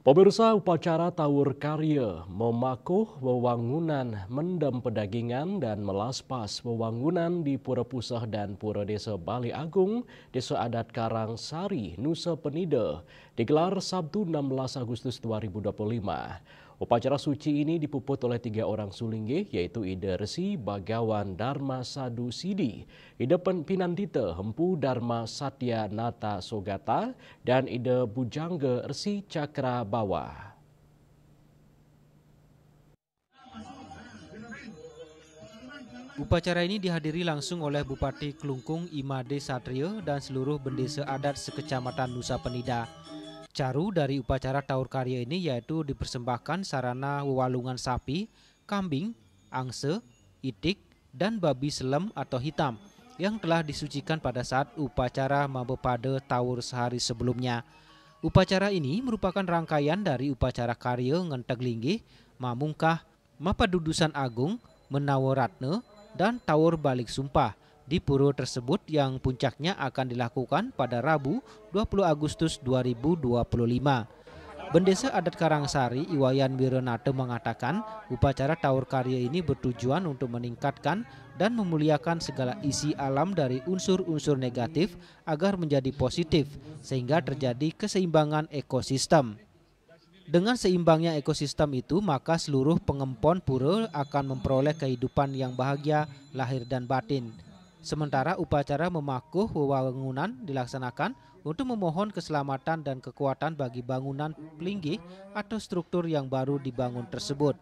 Pemirsa, upacara Tawur Karya memakuh wewangunan mendem pedagingan dan melaspas wewangunan di Pura Pusah dan Pura Desa Bali Agung, Desa Adat Karangsari, Nusa Penida, digelar Sabtu 16 Agustus 2025. Upacara suci ini dipuput oleh 3 orang sulingge, yaitu Ida Resi Bagawan Dharma Sadu Sidi, Ida Pinandita Hempu Dharma Satya Nata Sogata, dan Ida Bujangga Resi Cakra Bawah. Upacara ini dihadiri langsung oleh Bupati Klungkung Imade Satrio dan seluruh bendesa adat sekecamatan Nusa Penida. Caru dari upacara Tawur Karya ini yaitu dipersembahkan sarana wewalungan sapi, kambing, angse, itik, dan babi selem atau hitam yang telah disucikan pada saat upacara Mabepada Tawur sehari sebelumnya. Upacara ini merupakan rangkaian dari upacara Karya Ngenteg Linggih, Mamungkah, Mapadudusan Agung, Menawaratne, dan Tawur Balik Sumpah di pura tersebut yang puncaknya akan dilakukan pada Rabu 20 Agustus 2025. Bendesa adat Karangsari Iwayan Wirenate mengatakan upacara Tawur Karya ini bertujuan untuk meningkatkan dan memuliakan segala isi alam dari unsur-unsur negatif agar menjadi positif sehingga terjadi keseimbangan ekosistem. Dengan seimbangnya ekosistem itu, maka seluruh pengempon pura akan memperoleh kehidupan yang bahagia lahir dan batin. Sementara upacara memakuh wewangunan dilaksanakan untuk memohon keselamatan dan kekuatan bagi bangunan pelinggih atau struktur yang baru dibangun tersebut.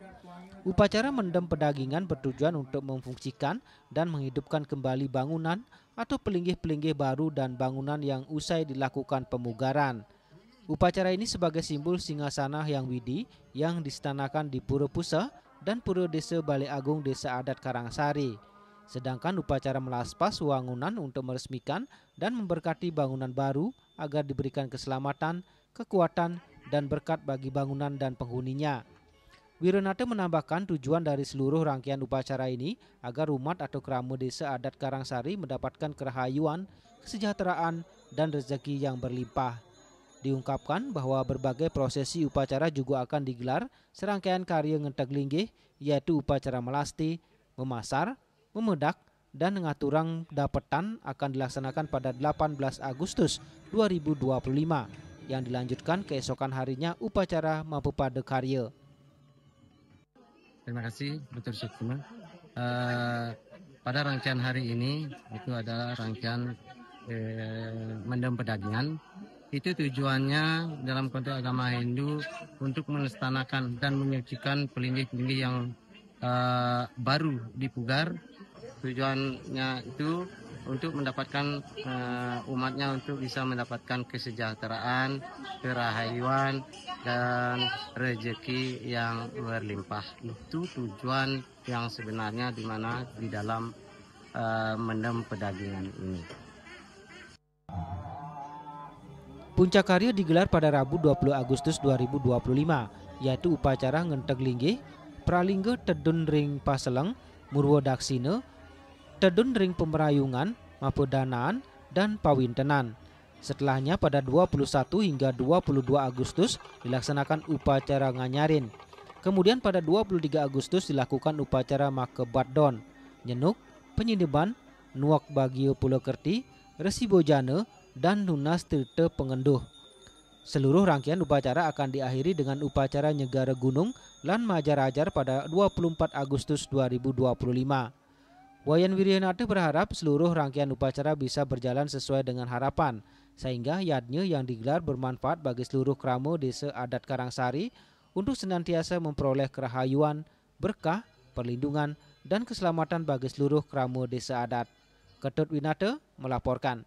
Upacara mendem pedagingan bertujuan untuk memfungsikan dan menghidupkan kembali bangunan atau pelinggih-pelinggih baru dan bangunan yang usai dilakukan pemugaran. Upacara ini sebagai simbol singgasana Hyang Widi yang disitanakan di Pura Pusah dan Pura Desa Bali Agung Desa Adat Karangsari. Sedangkan upacara melaspas wewangunan untuk meresmikan dan memberkati bangunan baru agar diberikan keselamatan, kekuatan, dan berkat bagi bangunan dan penghuninya. Wirenate menambahkan tujuan dari seluruh rangkaian upacara ini agar umat atau kerama desa adat Karangsari mendapatkan kerahayuan, kesejahteraan, dan rezeki yang berlimpah. Diungkapkan bahwa berbagai prosesi upacara juga akan digelar serangkaian karya Ngenteg Linggih, yaitu upacara melasti, memasar, memedak, dan ngaturang dapetan akan dilaksanakan pada 18 Agustus 2025 yang dilanjutkan keesokan harinya upacara Mabepada Karya. Terima kasih Dr. Sukma. Pada rangkaian hari ini itu adalah rangkaian mendem pedagingan. Itu tujuannya dalam konteks agama Hindu untuk melestarikan dan menyucikan pelinggih-pelinggih yang baru dipugar. Tujuannya itu untuk mendapatkan umatnya untuk bisa mendapatkan kesejahteraan, kerahayuan, dan rezeki yang berlimpah. Itu tujuan yang sebenarnya di mana di dalam mendem pedagingan ini. Puncak karya digelar pada Rabu 20 Agustus 2025, yaitu upacara Ngenteg Linggih, Pralingga Tedun Ring Paseleng, Murwodaksina, Tedun Ring Pemerayungan, Mapedanaan, dan Pawintenan. Setelahnya pada 21 hingga 22 Agustus dilaksanakan upacara Nganyarin. Kemudian pada 23 Agustus dilakukan upacara Makebadon, Nyenuk, Penyineban, Nuak Bagio Pulokerti, Resi Bojana, dan Nunas Tirta Pengenduh. Seluruh rangkaian upacara akan diakhiri dengan upacara Nyegara Gunung lan Majar-ajar pada 24 Agustus 2025. Wayan Wirenate berharap seluruh rangkaian upacara bisa berjalan sesuai dengan harapan, sehingga yadnya yang digelar bermanfaat bagi seluruh kerama desa adat Karangsari untuk senantiasa memperoleh kerahayuan, berkah, perlindungan, dan keselamatan bagi seluruh kerama desa adat. Ketut Winate melaporkan.